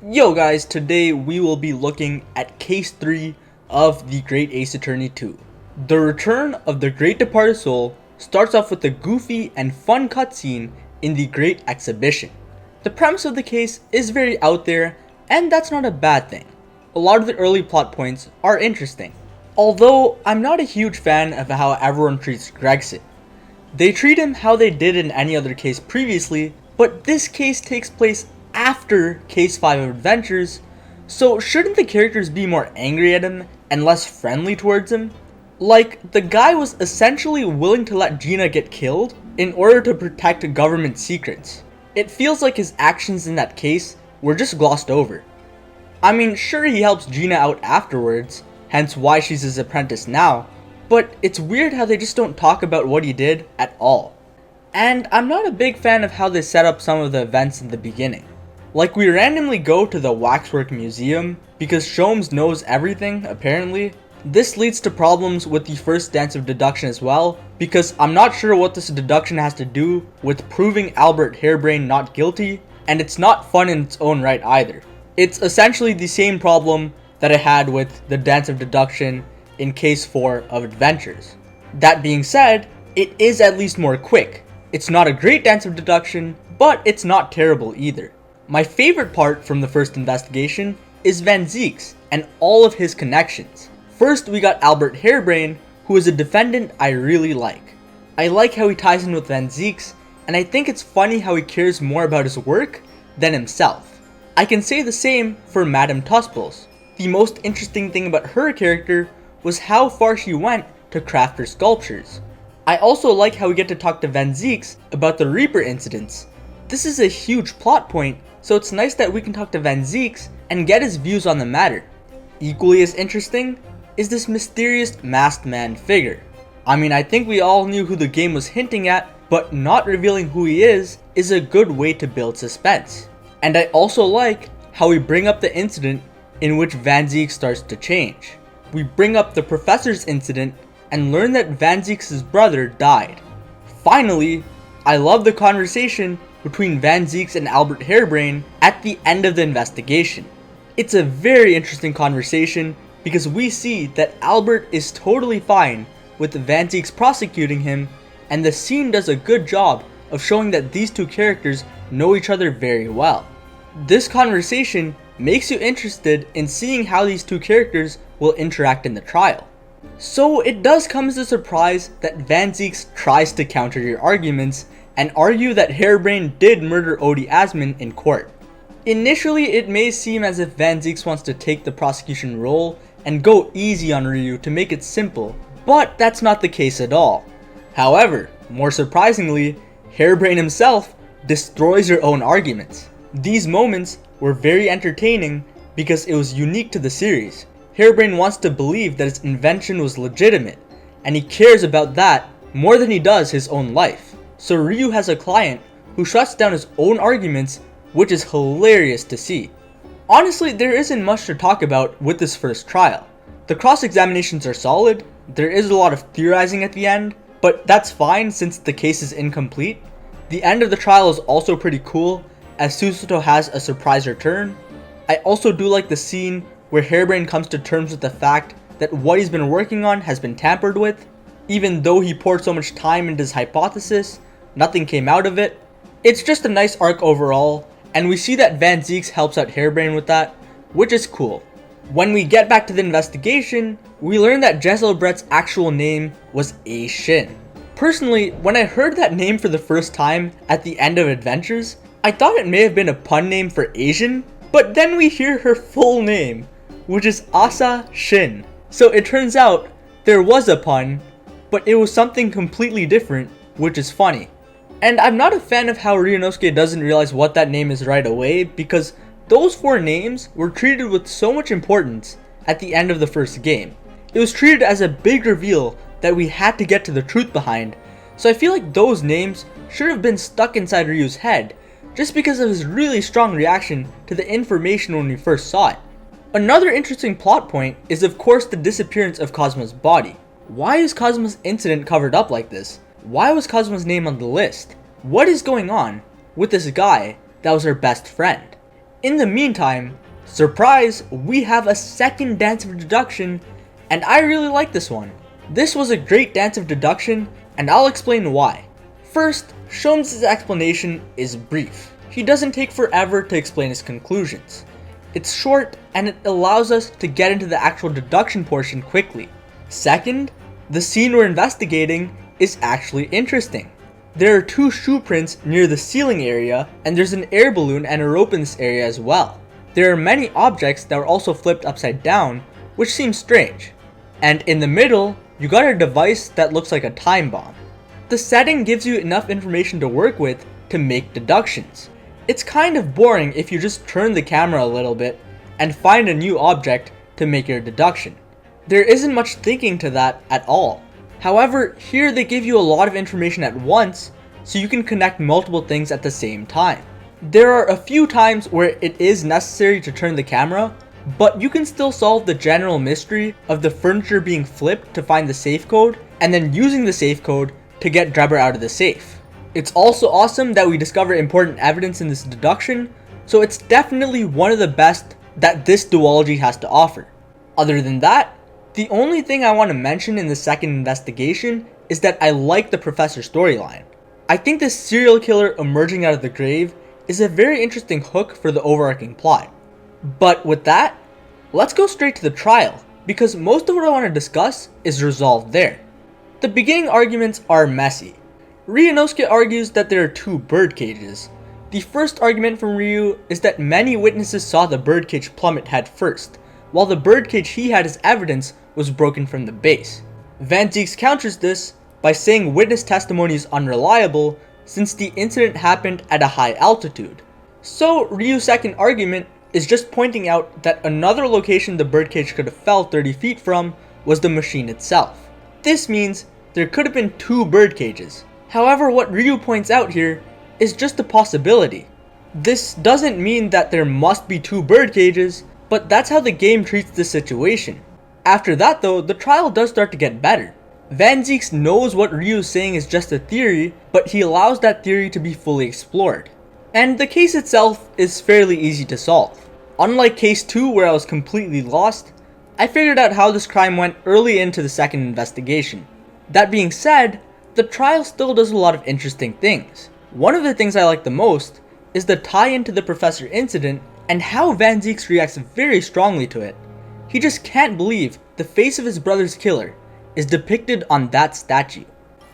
Yo guys, today we will be looking at Case 3 of The Great Ace Attorney 2. The Return of the Great Departed Soul starts off with a goofy and fun cutscene in the Great Exhibition. The premise of the case is very out there, and that's not a bad thing. A lot of the early plot points are interesting. Although, I'm not a huge fan of how everyone treats Gregson. They treat him how they did in any other case previously, but this case takes place after Case 5 of Adventures, so shouldn't the characters be more angry at him and less friendly towards him? Like, the guy was essentially willing to let Gina get killed in order to protect government secrets. It feels like his actions in that case were just glossed over. I mean, sure, he helps Gina out afterwards, hence why she's his apprentice now, but it's weird how they just don't talk about what he did at all. And I'm not a big fan of how they set up some of the events in the beginning. Like, we randomly go to the Waxwork Museum because Sholmes knows everything, apparently. This leads to problems with the first dance of deduction as well, because I'm not sure what this deduction has to do with proving Albert Harebrain not guilty, and it's not fun in its own right either. It's essentially the same problem that I had with the dance of deduction in Case 4 of Adventures. That being said, it is at least more quick. It's not a great dance of deduction, but it's not terrible either. My favorite part from the first investigation is Van Zieks and all of his connections. First, we got Albert Harebrain, who is a defendant I really like. I like how he ties in with Van Zieks, and I think it's funny how he cares more about his work than himself. I can say the same for Madame Tuspels. The most interesting thing about her character was how far she went to craft her sculptures. I also like how we get to talk to Van Zieks about the Reaper incidents. This is a huge plot point, so it's nice that we can talk to Van Zieks and get his views on the matter. Equally as interesting is this mysterious masked man figure. I mean, I think we all knew who the game was hinting at, but not revealing who he is a good way to build suspense. And I also like how we bring up the incident in which Van Zieks starts to change. We bring up the professor's incident and learn that Van Zieks' brother died. Finally, I love the conversation between Van Zieks and Albert Harebrain at the end of the investigation. It's a very interesting conversation because we see that Albert is totally fine with Van Zieks prosecuting him, and the scene does a good job of showing that these two characters know each other very well. This conversation makes you interested in seeing how these two characters will interact in the trial. So it does come as a surprise that Van Zieks tries to counter your arguments and argue that Harebrain did murder Odie Asman in court. Initially, it may seem as if Van Zieks wants to take the prosecution role and go easy on Ryu to make it simple, but that's not the case at all. However, more surprisingly, Harebrain himself destroys your own arguments. These moments were very entertaining because it was unique to the series. Harebrain wants to believe that his invention was legitimate, and he cares about that more than he does his own life. So Ryu has a client who shuts down his own arguments, which is hilarious to see. Honestly, there isn't much to talk about with this first trial. The cross-examinations are solid, there is a lot of theorizing at the end, but that's fine since the case is incomplete. The end of the trial is also pretty cool, as Susato has a surprise return. I also do like the scene where Harebrain comes to terms with the fact that what he's been working on has been tampered with. Even though he poured so much time into his hypothesis, nothing came out of it. It's just a nice arc overall, and we see that Van Zieks helps out Harebrain with that, which is cool. When we get back to the investigation, we learn that Jezelbrett's actual name was A. Shin. Personally, when I heard that name for the first time at the end of Adventures, I thought it may have been a pun name for Asian, but then we hear her full name, which is Asa Shin. So it turns out there was a pun, but it was something completely different, which is funny. And I'm not a fan of how Ryunosuke doesn't realize what that name is right away, because those four names were treated with so much importance at the end of the first game. It was treated as a big reveal that we had to get to the truth behind, so I feel like those names should have been stuck inside Ryu's head, just because of his really strong reaction to the information when we first saw it. Another interesting plot point is of course the disappearance of Cosmo's body. Why is Cosmo's incident covered up like this? Why was Cosmo's name on the list? What is going on with this guy that was her best friend? In the meantime, surprise, we have a second dance of deduction, and I really like this one. This was a great dance of deduction, and I'll explain why. First, Sholmes' explanation is brief. He doesn't take forever to explain his conclusions. It's short, and it allows us to get into the actual deduction portion quickly. Second, the scene we're investigating is actually interesting. There are 2 shoe prints near the ceiling area, and there's an air balloon and a rope in this area as well. There are many objects that were also flipped upside down, which seems strange. And in the middle, you got a device that looks like a time bomb. The setting gives you enough information to work with to make deductions. It's kind of boring if you just turn the camera a little bit and find a new object to make your deduction. There isn't much thinking to that at all. However, here they give you a lot of information at once, so you can connect multiple things at the same time. There are a few times where it is necessary to turn the camera, but you can still solve the general mystery of the furniture being flipped to find the safe code, and then using the safe code to get Drebber out of the safe. It's also awesome that we discover important evidence in this deduction, so it's definitely one of the best that this duology has to offer. Other than that, the only thing I want to mention in the second investigation is that I like the professor storyline. I think this serial killer emerging out of the grave is a very interesting hook for the overarching plot. But with that, let's go straight to the trial, because most of what I want to discuss is resolved there. The beginning arguments are messy. Ryunosuke argues that there are 2 bird cages. The first argument from Ryu is that many witnesses saw the birdcage plummet head first, while the birdcage he had as evidence was broken from the base. Van Zieks counters this by saying witness testimony is unreliable since the incident happened at a high altitude. So Ryu's second argument is just pointing out that another location the birdcage could have fell 30 feet from was the machine itself. This means there could have been 2 bird cages. However, what Ryu points out here is just a possibility. This doesn't mean that there must be 2 bird cages, but that's how the game treats the situation. After that though, the trial does start to get better. Van Zieks knows what Ryu is saying is just a theory, but he allows that theory to be fully explored. And the case itself is fairly easy to solve. Unlike case 2 where I was completely lost, I figured out how this crime went early into the second investigation. That being said, the trial still does a lot of interesting things. One of the things I like the most is the tie-in to the professor incident and how Van Zieks reacts very strongly to it. He just can't believe the face of his brother's killer is depicted on that statue.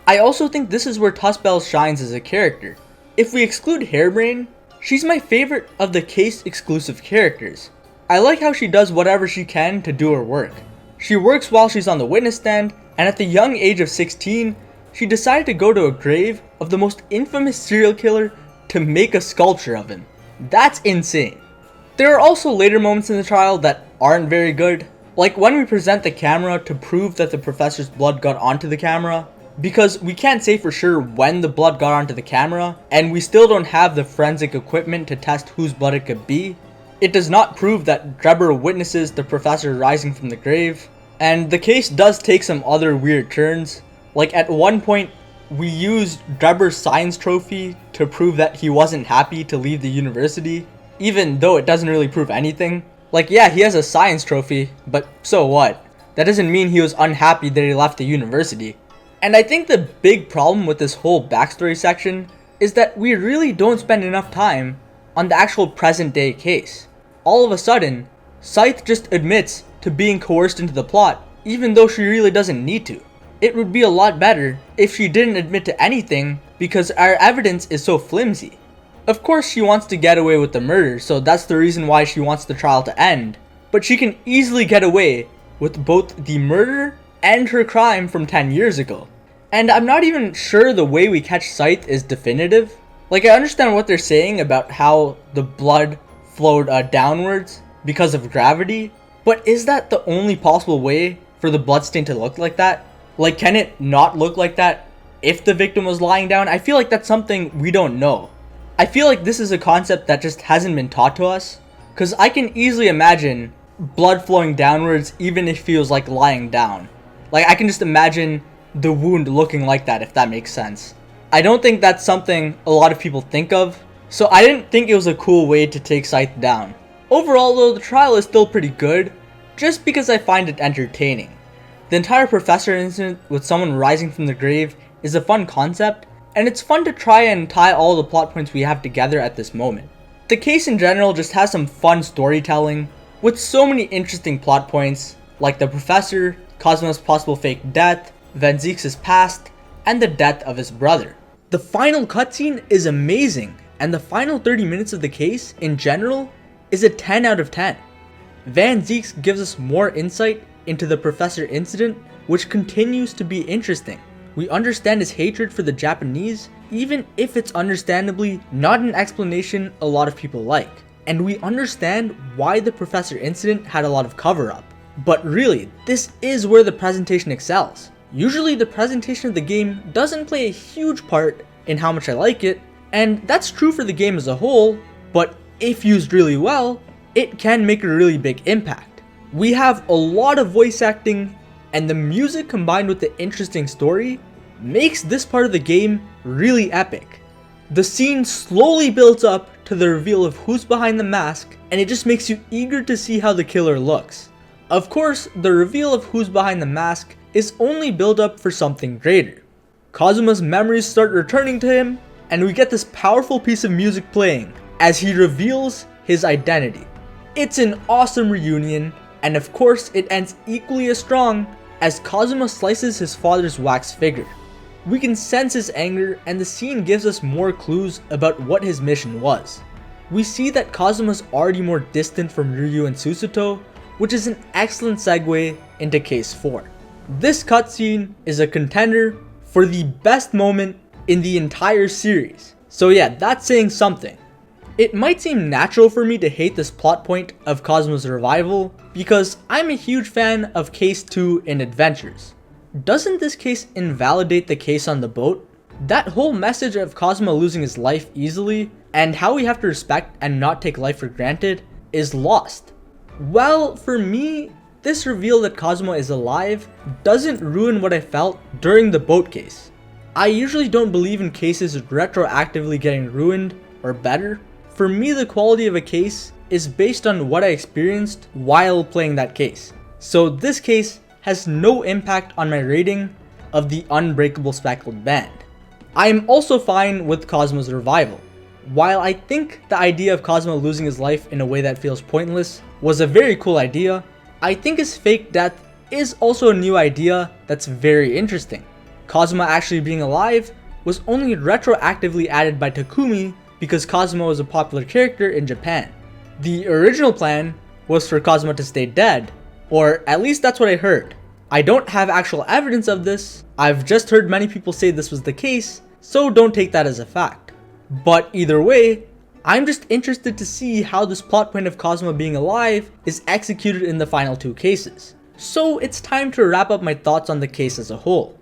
I also think this is where Tusbel shines as a character. If we exclude Harebrained, she's my favorite of the case exclusive characters. I like how she does whatever she can to do her work. She works while she's on the witness stand, and at the young age of 16, she decided to go to a grave of the most infamous serial killer to make a sculpture of him. That's insane. There are also later moments in the trial that aren't very good, like when we present the camera to prove that the professor's blood got onto the camera, because we can't say for sure when the blood got onto the camera, and we still don't have the forensic equipment to test whose blood it could be. It does not prove that Drebber witnesses the professor rising from the grave, and the case does take some other weird turns. Like at one point, we used Drebber's science trophy to prove that he wasn't happy to leave the university, even though it doesn't really prove anything. Like, yeah, he has a science trophy, but so what? That doesn't mean he was unhappy that he left the university. And I think the big problem with this whole backstory section is that we really don't spend enough time on the actual present day case. All of a sudden, Scythe just admits to being coerced into the plot, even though she really doesn't need to. It would be a lot better if she didn't admit to anything because our evidence is so flimsy. Of course she wants to get away with the murder, so that's the reason why she wants the trial to end, but she can easily get away with both the murder and her crime from 10 years ago. And I'm not even sure the way we catch Scythe is definitive. Like, I understand what they're saying about how the blood flowed downwards because of gravity, but is that the only possible way for the bloodstain to look like that? Like, can it not look like that if the victim was lying down? I feel like that's something we don't know. I feel like this is a concept that just hasn't been taught to us, because I can easily imagine blood flowing downwards even if he was like lying down. Like, I can just imagine the wound looking like that, if that makes sense. I don't think that's something a lot of people think of, So I didn't think it was a cool way to take Scythe down. Overall though, the trial is still pretty good, just because I find it entertaining. The entire Professor incident with someone rising from the grave is a fun concept, and it's fun to try and tie all the plot points we have together at this moment. The case in general just has some fun storytelling, with so many interesting plot points, like the Professor, Cosmo's possible fake death, Van Zieks' past, and the death of his brother. The final cutscene is amazing, and the final 30 minutes of the case, in general, is a 10 out of 10. Van Zieks gives us more insight into the Professor incident, which continues to be interesting. We understand his hatred for the Japanese, even if it's understandably not an explanation a lot of people like. And we understand why the Professor incident had a lot of cover-up. But really, this is where the presentation excels. Usually the presentation of the game doesn't play a huge part in how much I like it, and that's true for the game as a whole, but if used really well, it can make a really big impact. We have a lot of voice acting, and the music combined with the interesting story makes this part of the game really epic. The scene slowly builds up to the reveal of who's behind the mask, and it just makes you eager to see how the killer looks. Of course, the reveal of who's behind the mask is only build up for something greater. Kazuma's memories start returning to him, and we get this powerful piece of music playing as he reveals his identity. It's an awesome reunion, and of course it ends equally as strong as Kazuma slices his father's wax figure. We can sense his anger, and the scene gives us more clues about what his mission was. We see that Kazuma's already more distant from Ryu and Susato, which is an excellent segue into Case 4. This cutscene is a contender for the best moment in the entire series. So yeah, that's saying something. It might seem natural for me to hate this plot point of Kazuma's revival, because I'm a huge fan of Case 2 in Adventures. Doesn't this case invalidate the case on the boat? That whole message of Kazuma losing his life easily, and how we have to respect and not take life for granted, is lost. Well, for me, this reveal that Kazuma is alive doesn't ruin what I felt during the boat case. I usually don't believe in cases retroactively getting ruined or better. For me, the quality of a case is based on what I experienced while playing that case. So this case has no impact on my rating of the Unbreakable Speckled Band. I am also fine with Kazuma's revival. While I think the idea of Kazuma losing his life in a way that feels pointless was a very cool idea, I think his fake death is also a new idea that's very interesting. Kazuma actually being alive was only retroactively added by Takumi because Kazuma was a popular character in Japan. The original plan was for Kazuma to stay dead, or at least that's what I heard. I don't have actual evidence of this, I've just heard many people say this was the case, so don't take that as a fact. But either way, I'm just interested to see how this plot point of Kazuma being alive is executed in the final two cases. So it's time to wrap up my thoughts on the case as a whole.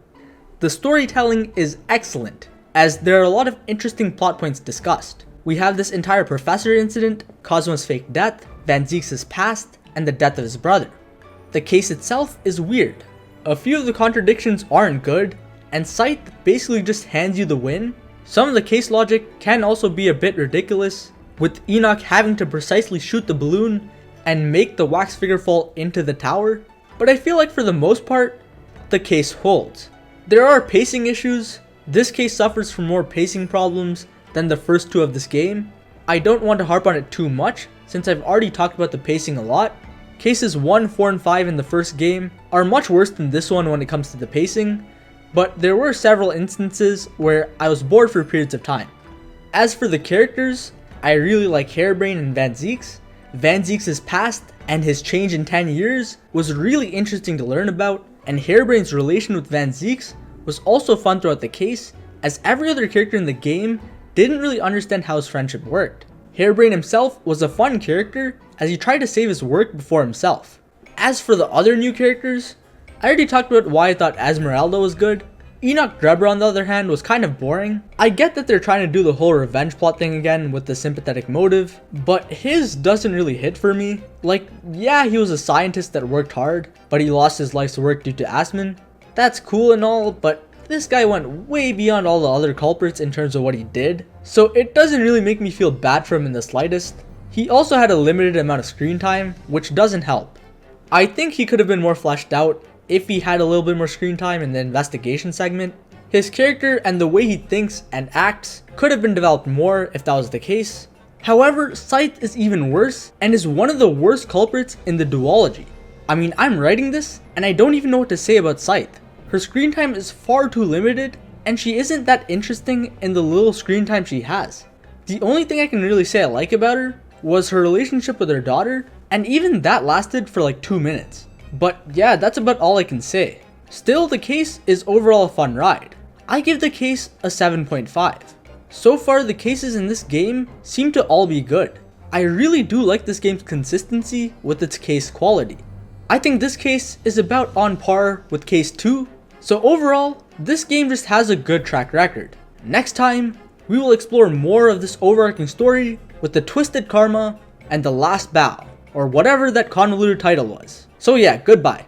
The storytelling is excellent, as there are a lot of interesting plot points discussed. We have this entire Professor incident, Kazuma's fake death, Van Zieks' past, and the death of his brother. The case itself is weird. A few of the contradictions aren't good, and Scythe basically just hands you the win. Some of the case logic can also be a bit ridiculous, with Enoch having to precisely shoot the balloon and make the wax figure fall into the tower, but I feel like for the most part, the case holds. There are pacing issues. This case suffers from more pacing problems than the first two of this game. I don't want to harp on it too much, since I've already talked about the pacing a lot. Cases 1, 4, and 5 in the first game are much worse than this one when it comes to the pacing, but there were several instances where I was bored for periods of time. As for the characters, I really like Harebrained and Van Zieks. Van Zieks' past and his change in 10 years was really interesting to learn about, and Harebrained's relation with Van Zieks was also fun throughout the case, as every other character in the game didn't really understand how his friendship worked. Harebrained himself was a fun character, as he tried to save his work before himself. As for the other new characters, I already talked about why I thought Esmeralda was good. Enoch Drebber on the other hand was kind of boring. I get that they're trying to do the whole revenge plot thing again with the sympathetic motive, but his doesn't really hit for me. Like, yeah, he was a scientist that worked hard, but he lost his life's work due to Asmin. That's cool and all, but this guy went way beyond all the other culprits in terms of what he did, so it doesn't really make me feel bad for him in the slightest. He also had a limited amount of screen time, which doesn't help. I think he could have been more fleshed out if he had a little bit more screen time in the investigation segment. His character and the way he thinks and acts could have been developed more if that was the case. However, Scythe is even worse and is one of the worst culprits in the duology. I mean, I'm writing this and I don't even know what to say about Scythe. Her screen time is far too limited and she isn't that interesting in the little screen time she has. The only thing I can really say I like about her was her relationship with her daughter, and even that lasted for like 2 minutes. But yeah, that's about all I can say. Still, the case is overall a fun ride. I give the case a 7.5. So far, the cases in this game seem to all be good. I really do like this game's consistency with its case quality. I think this case is about on par with case 2, so overall, this game just has a good track record. Next time, we will explore more of this overarching story with the Twisted Karma and the Last Bow, or whatever that convoluted title was. So yeah, goodbye.